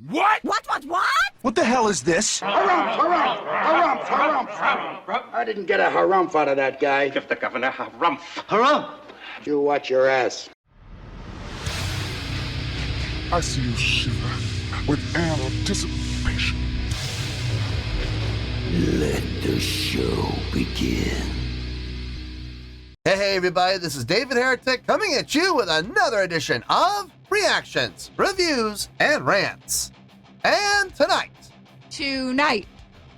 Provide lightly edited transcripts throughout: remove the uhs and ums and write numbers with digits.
What? What? What the hell is this? Harumph. I didn't get a harumph out of that guy. Give the governor harumph. Harumph! You watch your ass. I see you shiver with anticipation. Let the show begin. Hey everybody, this is David Heretic coming at you with another edition of Reactions, Reviews, and Rants. And tonight,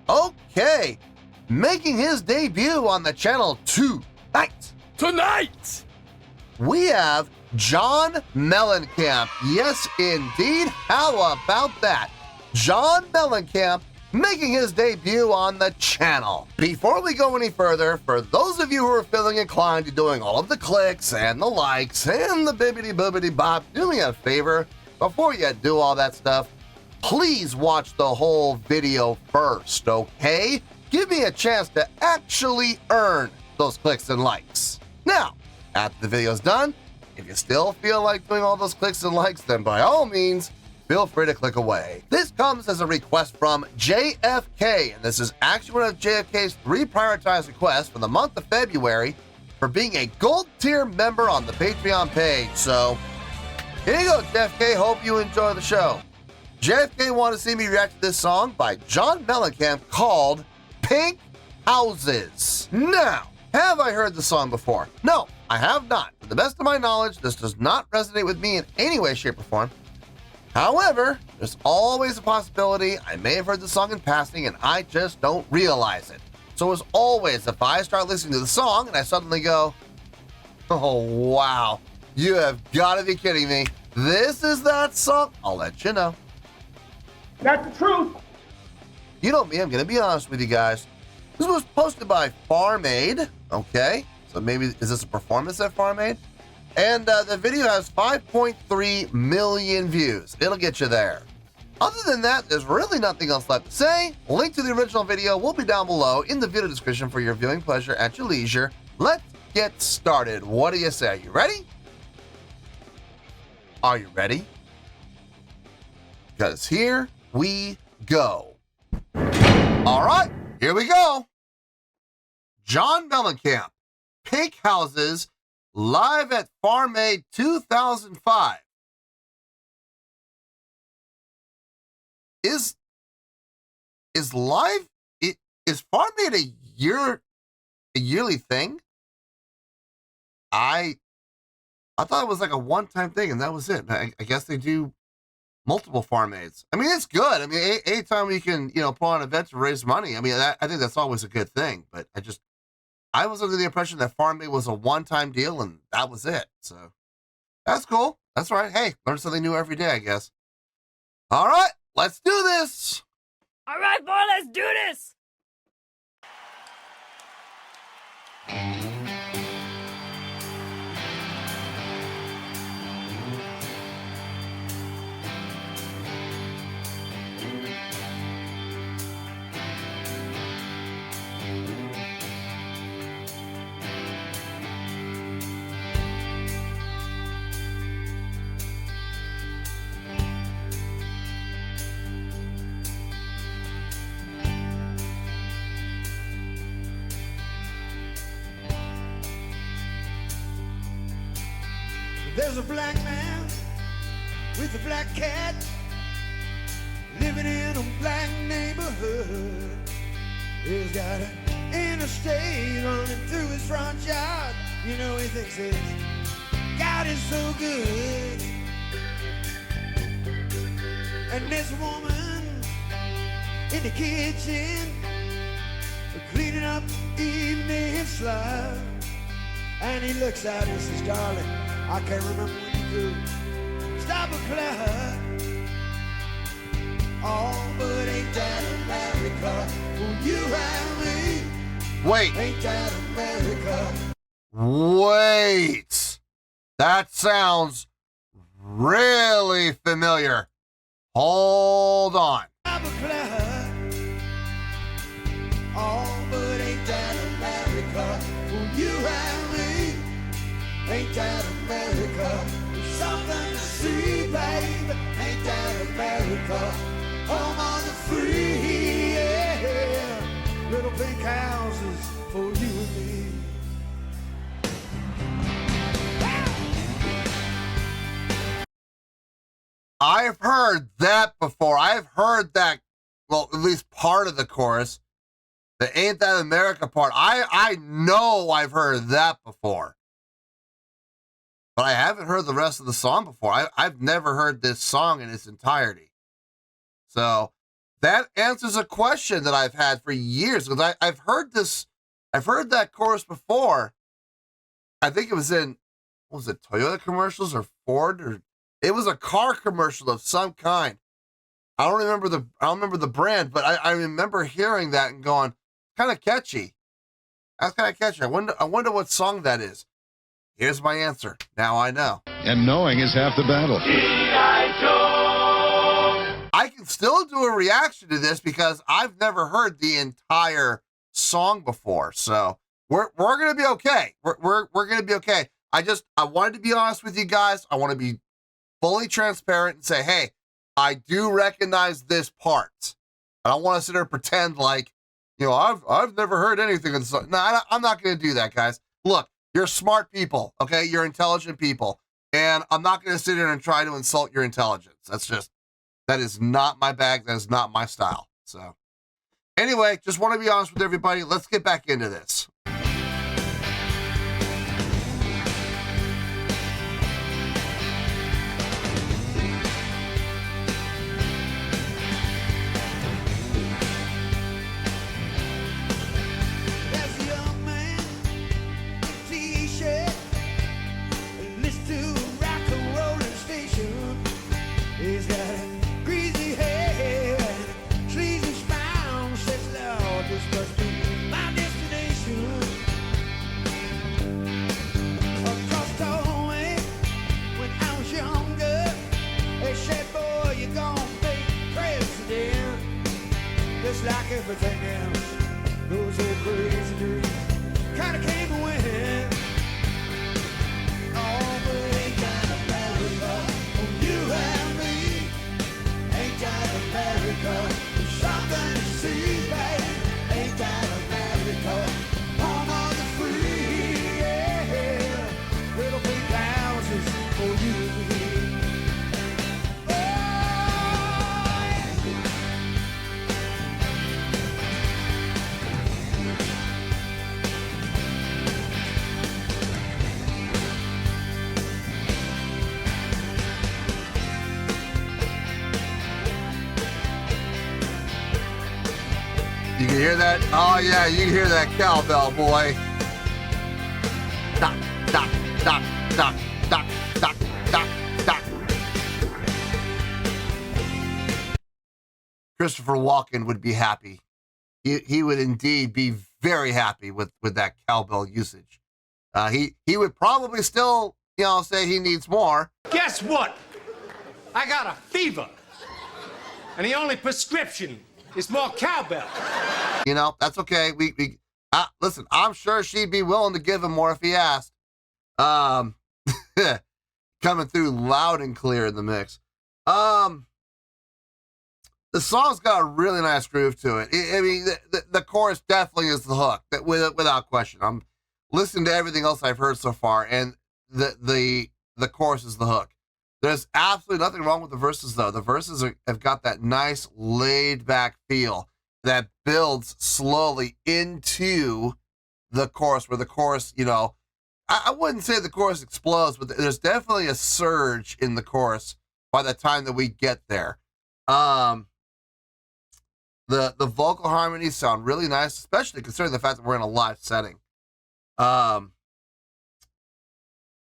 okay, making his debut on the channel tonight, we have John Mellencamp. Yes, indeed. How about that? John Mellencamp making his debut on the channel. Before we go any further, for those of you who are feeling inclined to doing all of the clicks and the likes and the bibbity-boobity bop, do me a favor, before you do all that stuff, please watch the whole video first, okay? Give me a chance to actually earn those clicks and likes. Now, after the video's done, if you still feel like doing all those clicks and likes, then by all means, feel free to click away. This comes as a request from JFK, and this is actually one of JFK's 3 prioritized requests for the month of February for being a gold tier member on the Patreon page. So, here you go, JFK. Hope you enjoy the show. JFK wanted to see me react to this song by John Mellencamp called Pink Houses. Now, have I heard the song before? No, I have not. To the best of my knowledge, this does not resonate with me in any way, shape, or form. However, there's always a possibility I may have heard the song in passing and I just don't realize it. So as always, if I start listening to the song and I suddenly go, oh wow, you have got to be kidding me, this is that song, I'll let you know. That's the truth. You know me, I'm going to be honest with you guys. This was posted by Farm Aid, okay? So maybe, is this a performance at Farm Aid? And the video has 5.3 million views. It'll get you there. Other than that, there's really nothing else left to say. Link to the original video will be down below in the video description for your viewing pleasure at your leisure. Let's get started. What do you say? Are you ready? Are you ready? Because here we go. All right, here we go. John Mellencamp, Pink Houses, live at Farm Aid 2005. Is live? Is Farm Aid a yearly thing? I thought it was like a one-time thing and that was it. I guess they do multiple Farm Aids. I mean, it's good. I mean, anytime you can, put on an event to raise money, I mean, I think that's always a good thing. But I was under the impression that Farm Aid was a one-time deal and that was it. So that's cool. That's right. Hey, learn something new every day, I guess. All right, let's do this. All right, boy, let's do this. There's a black man with a black cat living in a black neighborhood. He's got an interstate running through his front yard. You know he thinks his God is so good. And this woman in the kitchen cleaning up evening slop. And he looks at her and says, darling, I can't remember when you could stop a clock. Oh, but ain't that America? Will you and me? Wait. Ain't that America? Wait. That sounds really familiar. Hold on. Stop a clock. Oh, but ain't that America? Will you and me? Ain't that America? Something to see, babe. Ain't that America, home on the free, yeah. Little pink houses for you and me. I've heard that before. I've heard that, well, at least part of the chorus. The Ain't That America part. I know I've heard that before. But I haven't heard the rest of the song before. I've never heard this song in its entirety. So that answers a question that I've had for years. Because I've heard that chorus before. I think it was in, what was it, Toyota commercials or Ford, or it was a car commercial of some kind. I don't remember the brand, but I remember hearing that and going, kind of catchy. That's kind of catchy. I wonder what song that is. Here's my answer. Now I know. And knowing is half the battle. I can still do a reaction to this because I've never heard the entire song before. So we're gonna be okay. We're gonna be okay. I wanted to be honest with you guys. I want to be fully transparent and say, hey, I do recognize this part. I don't want to sit there and pretend like, you know, I've never heard anything in the song. No, I'm not going to do that, guys. Look, you're smart people, okay? You're intelligent people. And I'm not going to sit here and try to insult your intelligence. That is not my bag. That is not my style. So anyway, just want to be honest with everybody. Let's get back into this. Like everything else, those old crazy dreams kind of came and went. Oh, but ain't that America, oh, you and me. Ain't that America, there's something to see, babe. Ain't that America, home on the free, yeah. Little pink houses for you and me. You can hear that? Oh, yeah, you can hear that cowbell, boy. Doc, doc, doc, doc, doc, doc, doc, doc. Christopher Walken would be happy. He would indeed be very happy with that cowbell usage. He would probably still, you know, say he needs more. Guess what? I got a fever. And the only prescription is more cowbell. You know, that's okay. Listen, I'm sure she'd be willing to give him more if he asked. Coming through loud and clear in the mix. The song's got a really nice groove to it. I mean, the chorus definitely is the hook, without question. I'm listening to everything else I've heard so far, and the chorus is the hook. There's absolutely nothing wrong with the verses, though. The verses have got that nice laid-back feel that builds slowly into the chorus, where the chorus, you know, I wouldn't say the chorus explodes, but there's definitely a surge in the chorus by the time that we get there. The vocal harmonies sound really nice, especially considering the fact that we're in a live setting.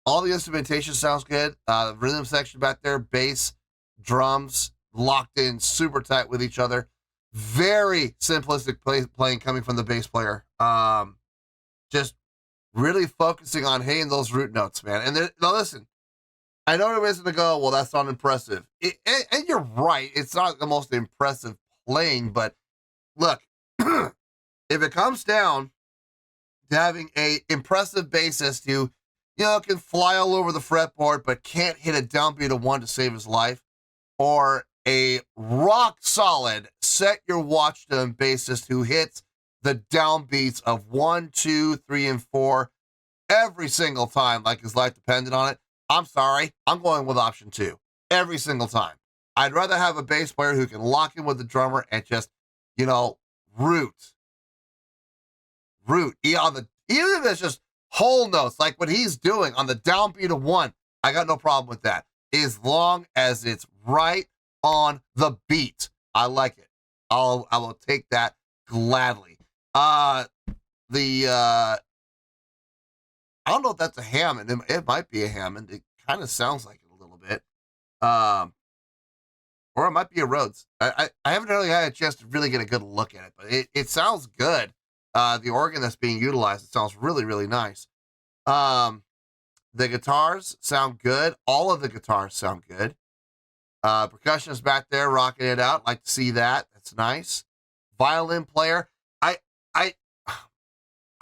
All the instrumentation sounds good. The rhythm section back there, bass, drums, locked in super tight with each other. Very simplistic playing coming from the bass player. Just really focusing on hitting those root notes, man. And now listen, I know everybody's going to go, well, that's not impressive. And you're right. It's not the most impressive playing, but look, if it comes down to having a impressive bassist who, you know, can fly all over the fretboard, but can't hit a downbeat of one to save his life, or a rock solid set your watch tone bassist who hits the downbeats of 1, 2, 3, and 4 every single time like his life depended on it. I'm sorry, I'm going with option 2 every single time. I'd rather have a bass player who can lock in with the drummer and just, root. Even if it's just whole notes, like what he's doing on the downbeat of 1, I got no problem with that. As long as it's right on the beat. I like it. I will take that gladly. I don't know if that's a Hammond. It might be a Hammond. It kind of sounds like it a little bit. Or it might be a Rhodes. I haven't really had a chance to really get a good look at it, but it sounds good. The organ that's being utilized, it sounds really, really nice. The guitars sound good. All of the guitars sound good. Percussionist back there rocking it out. Like to see that. That's nice. Violin player.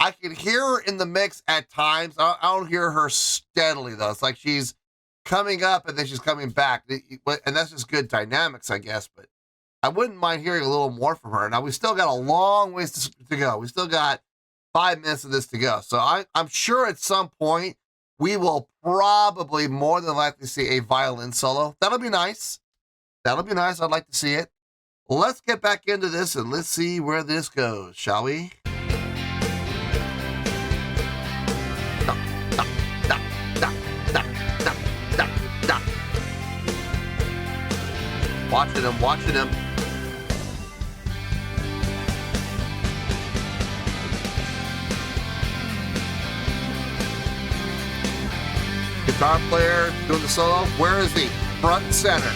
I can hear her in the mix at times. I don't hear her steadily though. It's like she's coming up and then she's coming back, and that's just good dynamics, I guess. But I wouldn't mind hearing a little more from her. Now we still got a long ways to go. We still got 5 minutes of this to go. So I'm sure at some point we will probably more than likely see a violin solo. That'll be nice. That'll be nice. I'd like to see it. Let's get back into this and let's see where this goes, shall we? Watching him. Guitar player doing the solo. Where is he? Front and center.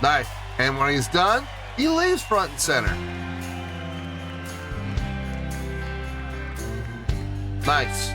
Nice. And when he's done, he leaves front and center. Nice.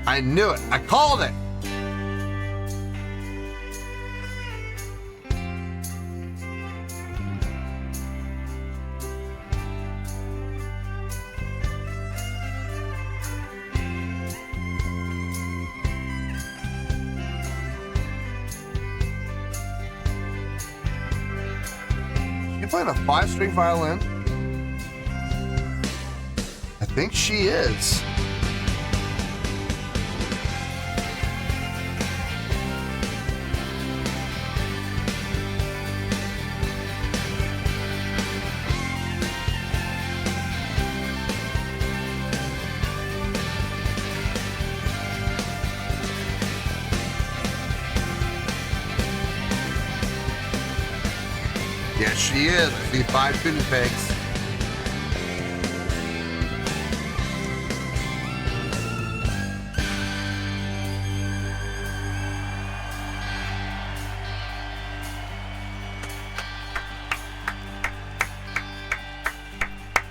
I knew it. I called it. You playing a 5-string violin? I think she is. Yes, she is. I see 5 tuning pegs.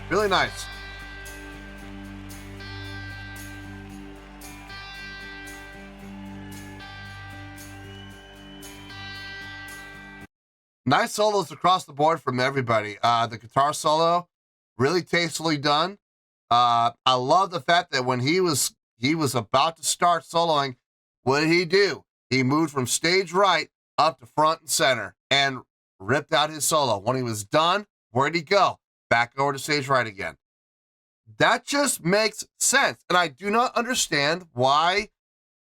Really nice. Nice solos across the board from everybody. The guitar solo, really tastefully done. I love the fact that when he was about to start soloing, what did he do? He moved from stage right up to front and center and ripped out his solo. When he was done, where'd he go? Back over to stage right again. That just makes sense. And I do not understand why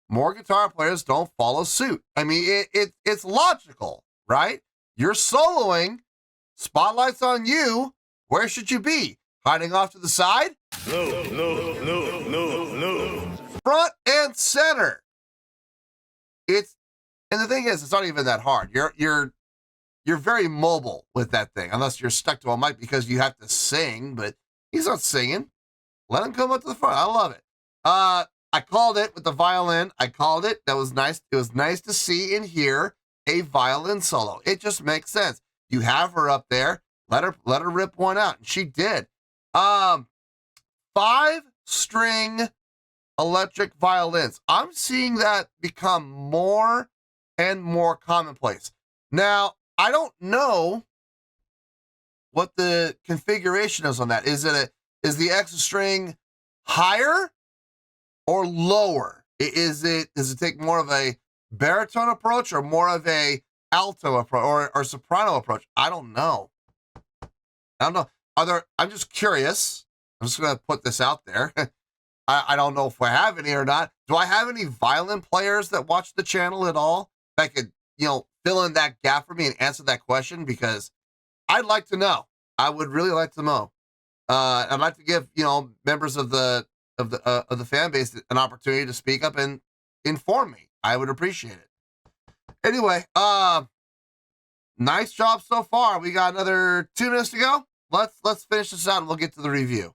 more guitar players don't follow suit. I mean, it's logical, right? You're soloing, spotlight's on you, Where should you be? Hiding off to the side? No. Front and center. And the thing is, it's not even that hard. You're very mobile with that thing, unless you're stuck to a mic because you have to sing, but he's not singing. Let him come up to the front. I love it. I called it with the violin. I called it. That was nice. It was nice to see and hear a violin solo. It just makes sense. You have her up there. Let her rip one out. And she did. 5-string electric violins. I'm seeing that become more and more commonplace. Now, I don't know what the configuration is on that. Is the extra string higher or lower? Does it take more of a baritone approach or more of a alto approach or soprano approach? I don't know. I'm just curious. I'm just going to put this out there. I don't know if I have any or not. Do I have any violin players that watch the channel at all that could, fill in that gap for me and answer that question? Because I'd like to know. I would really like to know. I'd like to give, members of the fan base an opportunity to speak up and inform me. I would appreciate it. Anyway, nice job so far. We got another 2 minutes to go. Let's finish this out and we'll get to the review.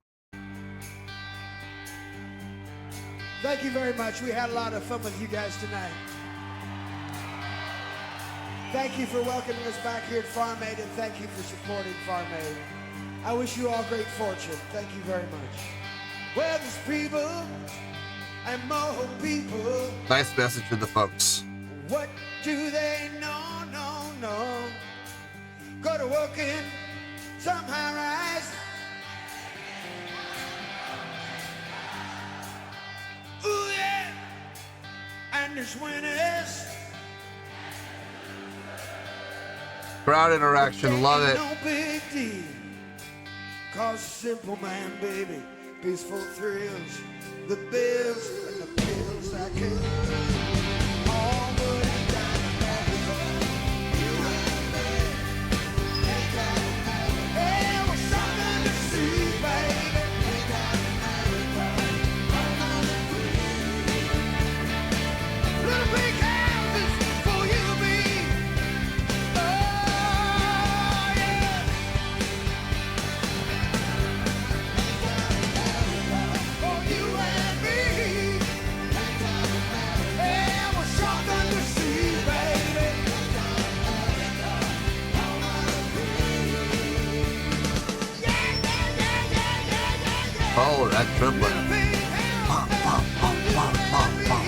Thank you very much. We had a lot of fun with you guys tonight. Thank you for welcoming us back here at Farm Aid, and thank you for supporting Farm Aid. I wish you all great fortune. Thank you very much. Well, there's people and more people. Nice message to the folks. What do they know? No. Go to work in some high rise. Ooh, yeah. And there's winners. Crowd interaction, love it. No big deal. Cause simple man, baby, peaceful thrills, the bills and the pills I can. All good and down and everybody. You and me. Hey, we're something to see, baby. Little big houses for you and me. Oh, yeah. For you and me. Hey, we're something to see, baby. Oh, that triplet. Pop, pop, pop, pop, pop, pop.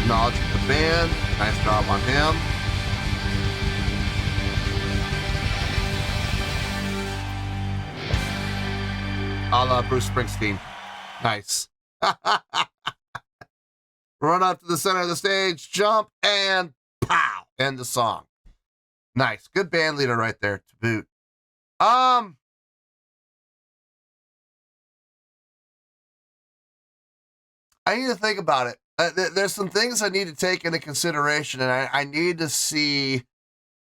Acknowledging the band. Nice job on him. A la Bruce Springsteen. Nice. Run up to the center of the stage, jump, and pow! End the song. Nice. Good band leader right there to boot. I need to think about it. There's some things I need to take into consideration, and I need to see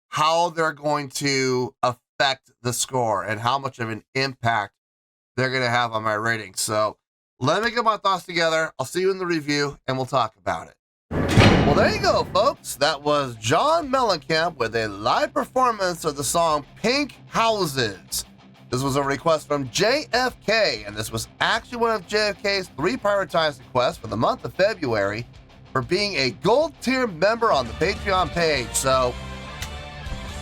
how they're going to affect the score and how much of an impact they're going to have on my rating. So let me get my thoughts together. I'll see you in the review, and we'll talk about it. Well, there you go, folks. That was John Mellencamp with a live performance of the song Pink Houses. This was a request from JFK, and this was actually one of JFK's 3 prioritized requests for the month of February for being a gold tier member on the Patreon page. So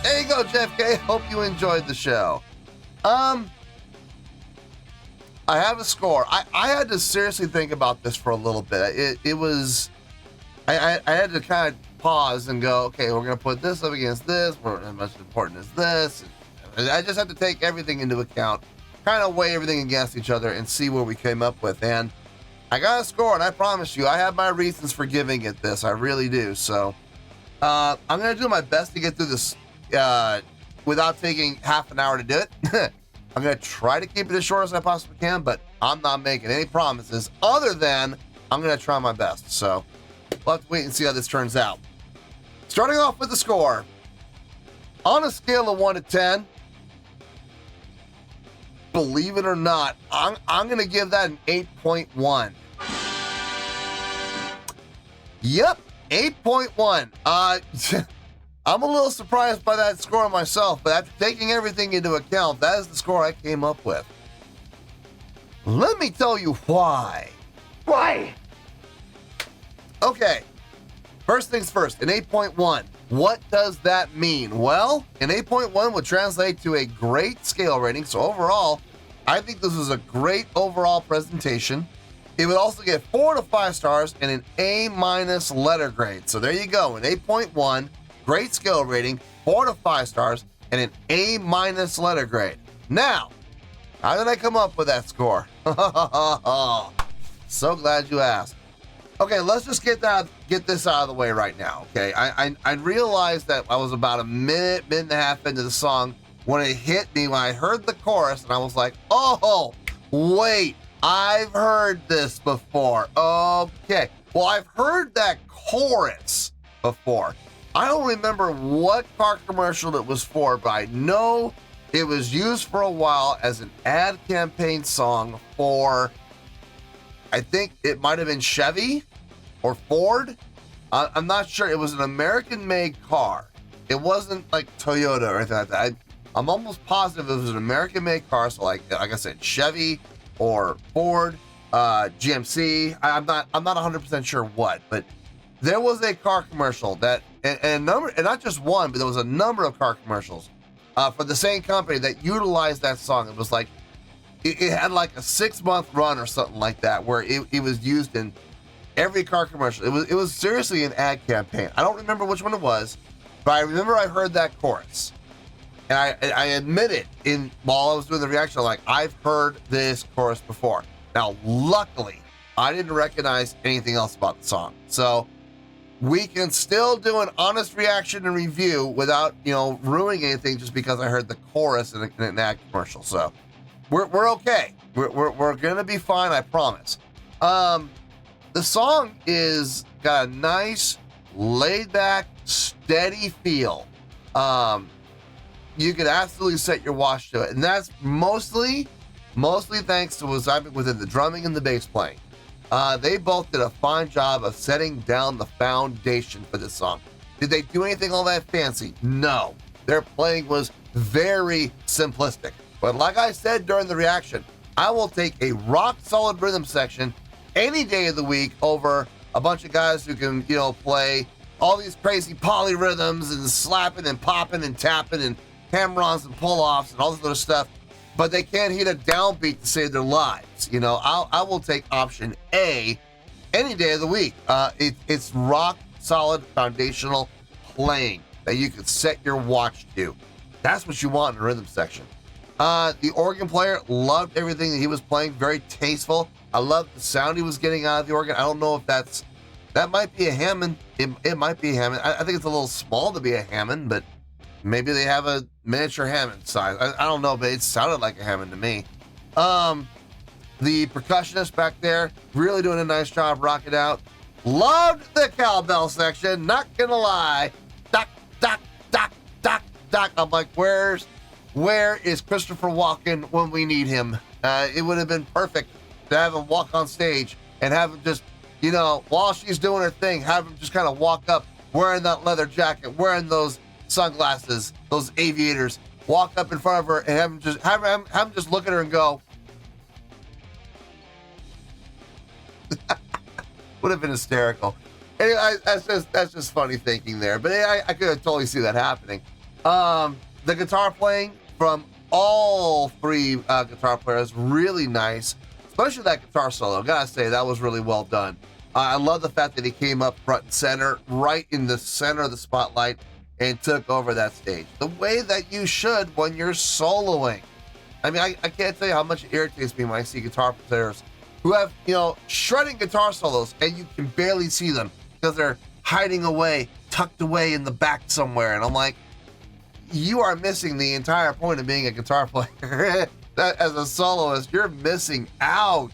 there you go, JFK. Hope you enjoyed the show. I have a score. I had to seriously think about this for a little bit. It was, I had to kind of pause and go, okay, we're going to put this up against this. How much important is this? I just have to take everything into account, kind of weigh everything against each other and see where we came up with. And I got a score, and I promise you, I have my reasons for giving it this. I really do. So I'm going to do my best to get through this without taking half an hour to do it. I'm going to try to keep it as short as I possibly can, but I'm not making any promises other than I'm going to try my best. So we'll have to wait and see how this turns out. Starting off with the score. On a scale of 1 to 10, believe it or not, I'm going to give that an 8.1. Yep, 8.1. I'm a little surprised by that score myself, but after taking everything into account, that is the score I came up with. Let me tell you why. Why? Okay, first things first, an 8.1. What does that mean? Well, an 8.1 would translate to a great scale rating, so overall, I think this was a great overall presentation. It would also get 4 to 5 stars and an A- letter grade. So there you go, an 8.1, great scale rating, 4 to 5 stars, and an A- letter grade. Now, how did I come up with that score? So glad you asked. Okay, let's just get this out of the way right now, okay? I realized that I was about a minute and a half into the song when it hit me, when I heard the chorus, and I was like, oh, wait, I've heard this before. Okay, well, I've heard that chorus before. I don't remember what car commercial it was for, but I know it was used for a while as an ad campaign song for, I think it might have been Chevy or Ford. I'm not sure. It was an American-made car. It wasn't like Toyota or anything like that. I'm almost positive it was an American-made car. So like I said, Chevy or Ford, GMC. I'm not 100% sure what, but there was a car commercial that and not just one, but there was a number of car commercials for the same company that utilized that song. It was like it had like a 6-month run or something like that, where it was used in every car commercial. It was seriously an ad campaign. I don't remember which one it was, but I remember I heard that chorus, and I admitted while I was doing the reaction, like, I've heard this chorus before. Now, luckily, I didn't recognize anything else about the song, so we can still do an honest reaction and review without ruining anything just because I heard the chorus in an ad commercial. So we're okay. We're gonna be fine, I promise. The song got a nice, laid-back, steady feel. You could absolutely set your watch to it, and that's mostly thanks to what's happening within the drumming and the bass playing. They both did a fine job of setting down the foundation for this song. Did they do anything all that fancy? No. Their playing was very simplistic. But like I said during the reaction, I will take a rock-solid rhythm section any day of the week over a bunch of guys who can, play all these crazy polyrhythms and slapping and popping and tapping and hammer-ons and pull-offs and all this other stuff, but they can't hit a downbeat to save their lives. I will take option A any day of the week. It's rock-solid foundational playing that you can set your watch to. That's what you want in a rhythm section. The organ player, loved everything that he was playing, very tasteful. I loved the sound he was getting out of the organ. I don't know if that might be a Hammond. It might be a Hammond. I think it's a little small to be a Hammond, but maybe they have a miniature Hammond size. I don't know, but it sounded like a Hammond to me. The percussionist back there, really doing a nice job rocking out. Loved the cowbell section, not gonna lie. Doc, doc, doc, doc, doc. I'm like, where is Christopher Walken when we need him? It would have been perfect to have him walk on stage and have him just, while she's doing her thing, have him just kind of walk up wearing that leather jacket, wearing those sunglasses, those aviators, walk up in front of her and have him just look at her and go. Would have been hysterical. Anyway, that's just funny thinking there, but I could totally see that happening. The guitar playing from all three guitar players, really nice, especially that guitar solo. I gotta say, that was really well done. I love the fact that he came up front and center, right in the center of the spotlight, and took over that stage. The way that you should when you're soloing. I mean, I can't tell you how much it irritates me when I see guitar players who have, shredding guitar solos, and you can barely see them because they're hiding away, tucked away in the back somewhere. And I'm like, you are missing the entire point of being a guitar player. As a soloist, you're missing out.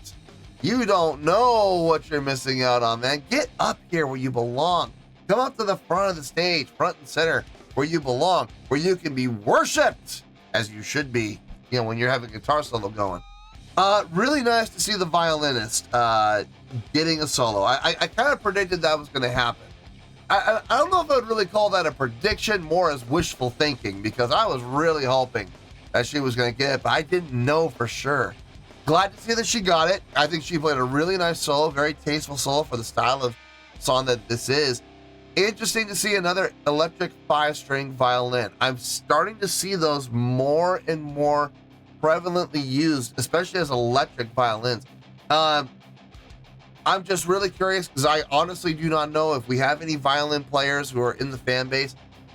You don't know what you're missing out on, man. Get up here where you belong. Come up to the front of the stage, front and center, where you belong, where you can be worshipped, as you should be, when you're having a guitar solo going. Really nice to see the violinist getting a solo. I kind of predicted that was going to happen. I don't know if I would really call that a prediction, more as wishful thinking, because I was really hoping that she was going to get it, but I didn't know for sure. Glad to see that she got it. I think she played a really nice solo, very tasteful solo for the style of song that this is. Interesting to see another electric 5-string violin. I'm starting to see those more and more prevalently used, especially as electric violins. I'm just really curious because I honestly do not know if we have any violin players who are in the fan base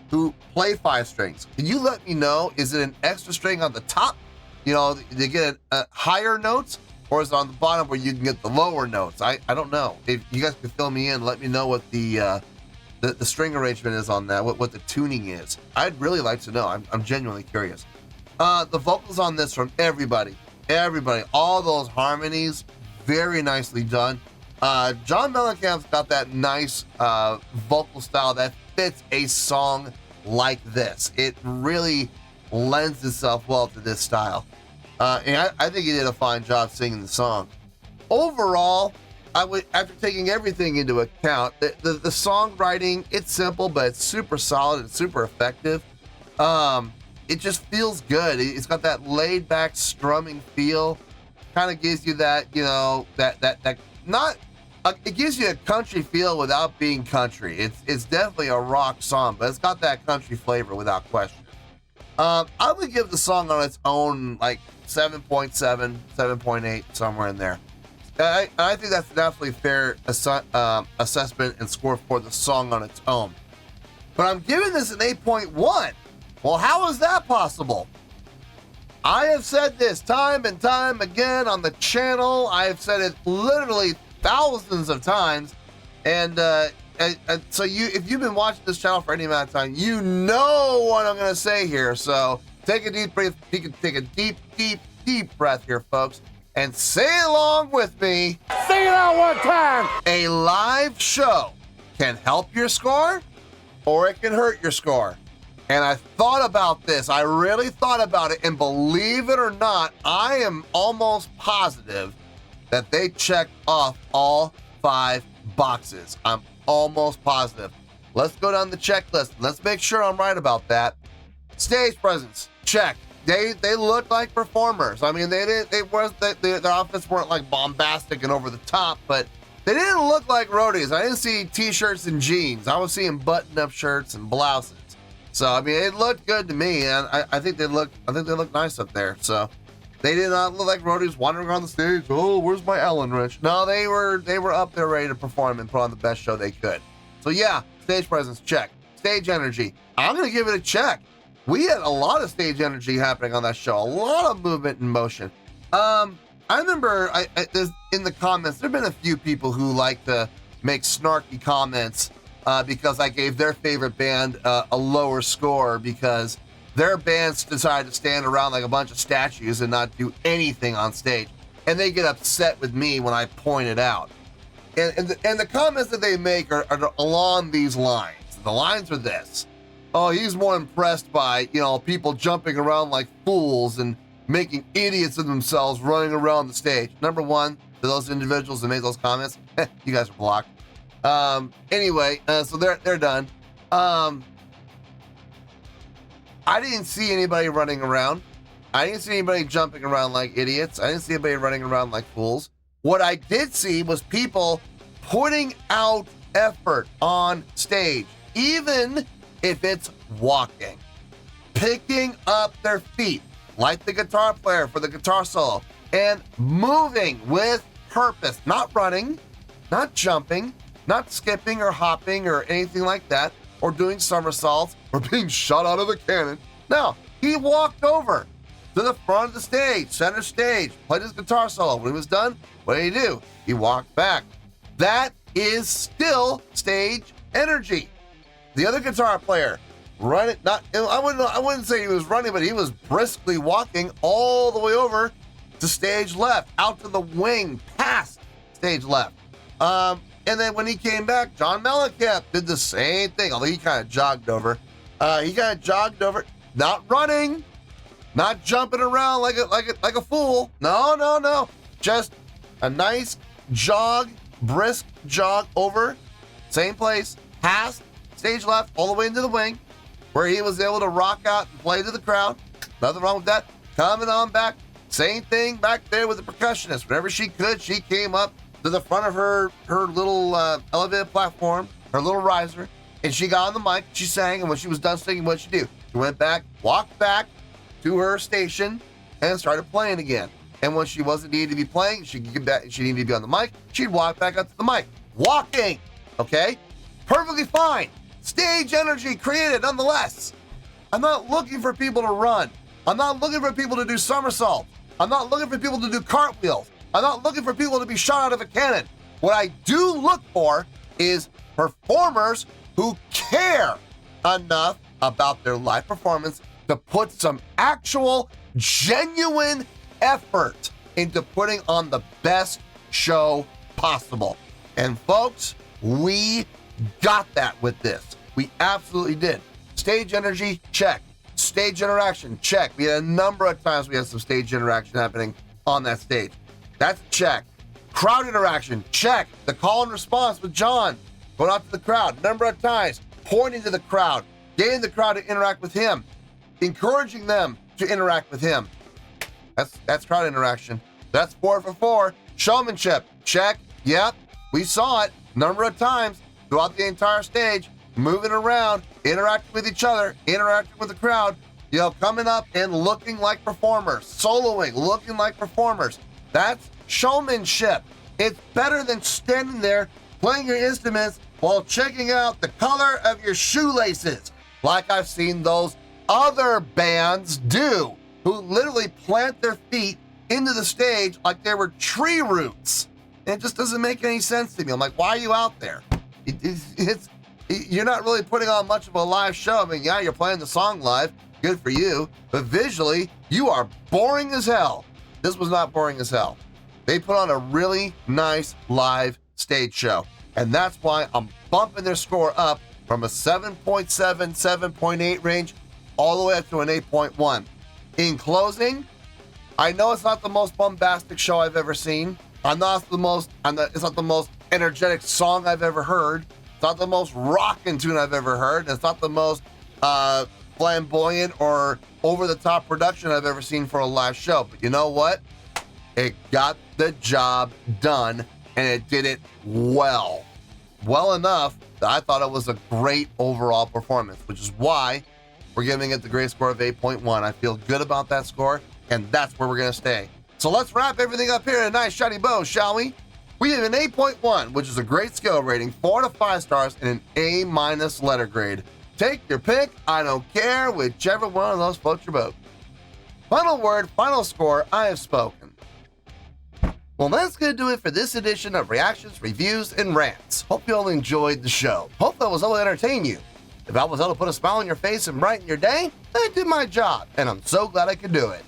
who play 5 strings. Can you let me know? Is it an extra string on the top? They get higher notes, or is it on the bottom where you can get the lower notes? I don't know. If you guys could fill me in, let me know what the string arrangement is on that, what the tuning is. I'd really like to know. I'm genuinely curious. The vocals on this from everybody, all those harmonies, very nicely done. John Mellencamp's got that nice vocal style that fits a song like this. It really lends itself well to this style. And I think he did a fine job singing the song. Overall, after taking everything into account, the songwriting, it's simple, but it's super solid and super effective. It just feels good. It's got that laid back strumming feel. Kind of gives you that, it gives you a country feel without being country. It's definitely a rock song, but it's got that country flavor without question. I would give the song on its own like 7.7, 7.8, somewhere in there. I think that's an absolutely fair assessment and score for the song on its own. But I'm giving this an 8.1. Well, how is that possible? I have said this time and time again on the channel. I have said it literally thousands of times. And so if you've been watching this channel for any amount of time, you know what I'm going to say here. So take a deep breath. You can take a deep breath here, folks, and say along with me. Sing it out one time. A live show can help your score, or it can hurt your score. And I thought about this. I really thought about it. And believe it or not, I am almost positive that they checked off all 5 boxes. I'm almost positive. Let's go down the checklist. Let's make sure I'm right about that. Stage presence, check. They look like performers. I mean, their outfits weren't like bombastic and over the top, but they didn't look like roadies. I didn't see t-shirts and jeans. I was seeing button-up shirts and blouses. So I mean, it looked good to me, and I think they look nice up there. So they did not look like roadies wandering around the stage. Oh, where's my Allen wrench? No, they were up there ready to perform and put on the best show they could. So yeah, stage presence, check. Stage energy, I'm gonna give it a check. We had a lot of stage energy happening on that show, a lot of movement and motion. I remember in the comments, there've been a few people who like to make snarky comments because I gave their favorite band a lower score because their bands decided to stand around like a bunch of statues and not do anything on stage. And they get upset with me when I point it out. And the comments that they make are along these lines. The lines are this. Oh, he's more impressed by, people jumping around like fools and making idiots of themselves running around the stage. Number one, to those individuals that made those comments, you guys are blocked. Anyway, so they're done. I didn't see anybody running around. I didn't see anybody jumping around like idiots. I didn't see anybody running around like fools. What I did see was people putting out effort on stage, even if it's walking, picking up their feet, like the guitar player for the guitar solo, and moving with purpose, not running, not jumping, not skipping or hopping or anything like that, or doing somersaults or being shot out of a cannon. No, he walked over to the front of the stage, center stage, played his guitar solo. When he was done, what did he do? He walked back. That is still stage energy. The other guitar player, I wouldn't say he was running, but he was briskly walking all the way over to stage left, out to the wing, past stage left. And then when he came back, John Mellencamp did the same thing, although he kind of jogged over. Not running, not jumping around like a fool. No. Just a nice jog, brisk jog over, same place, past stage left, all the way into the wing, where he was able to rock out and play to the crowd. Nothing wrong with that. Coming on back, same thing back there with the percussionist. Whenever she could, she came up to the front of her little elevated platform, her little riser, and she got on the mic, she sang, and when she was done singing, what'd she do? She went back, walked back to her station, and started playing again. And when she wasn't needed to be playing, she needed to be on the mic, she'd walk back up to the mic. Walking, okay? Perfectly fine. Stage energy created nonetheless. I'm not looking for people to run. I'm not looking for people to do somersaults. I'm not looking for people to do cartwheels. I'm not looking for people to be shot out of a cannon. What I do look for is performers who care enough about their live performance to put some actual, genuine effort into putting on the best show possible. And folks, we got that with this. We absolutely did. Stage energy, check. Stage interaction, check. We had a number of times we had some stage interaction happening on that stage. That's a check. Crowd interaction, check. The call and response with John, going out to the crowd, number of times, pointing to the crowd, getting the crowd to interact with him, encouraging them to interact with him. That's crowd interaction. That's 4 for 4. Showmanship, check. Yep, we saw it number of times throughout the entire stage, moving around, interacting with each other, interacting with the crowd, coming up and looking like performers, soloing, looking like performers. That's showmanship. It's better than standing there playing your instruments while checking out the color of your shoelaces, like I've seen those other bands do, who literally plant their feet into the stage like they were tree roots. And it just doesn't make any sense to me. I'm like, why are you out there? You're not really putting on much of a live show. I mean, yeah, you're playing the song live. Good for you. But visually, you are boring as hell. This was not boring as hell. They put on a really nice live stage show. And that's why I'm bumping their score up from a 7.7, 7.8 range all the way up to an 8.1. In closing, I know it's not the most bombastic show I've ever seen. It's not the most energetic song I've ever heard. It's not the most rockin' tune I've ever heard. It's not the most flamboyant or over-the-top production I've ever seen for a live show. But you know what? It got the job done, and it did it well. Well enough that I thought it was a great overall performance, which is why we're giving it the grade score of 8.1. I feel good about that score, and that's where we're going to stay. So let's wrap everything up here in a nice shiny bow, shall we? We have an 8.1, which is a great skill rating, 4 to 5 stars, and an A- letter grade. Take your pick. I don't care. Whichever one of those floats your boat. Final word, final score, I have spoken. Well, that's going to do it for this edition of Reactions, Reviews, and Rants. Hope you all enjoyed the show. Hope I was able to entertain you. If I was able to put a smile on your face and brighten your day, I did my job, and I'm so glad I could do it.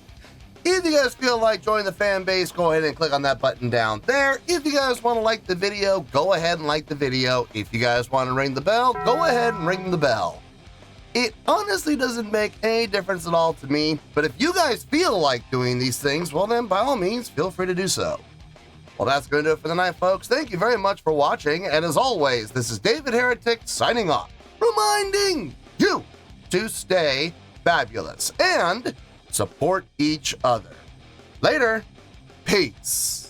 If you guys feel like joining the fan base, go ahead and click on that button down there. If you guys want to like the video, go ahead and like the video. If you guys want to ring the bell, go ahead and ring the bell. It honestly doesn't make any difference at all to me, but if you guys feel like doing these things, well then, by all means, feel free to do so. Well, that's going to do it for the night, folks. Thank you very much for watching, and as always, this is David Heretic signing off, reminding you to stay fabulous and support each other. Later. Peace.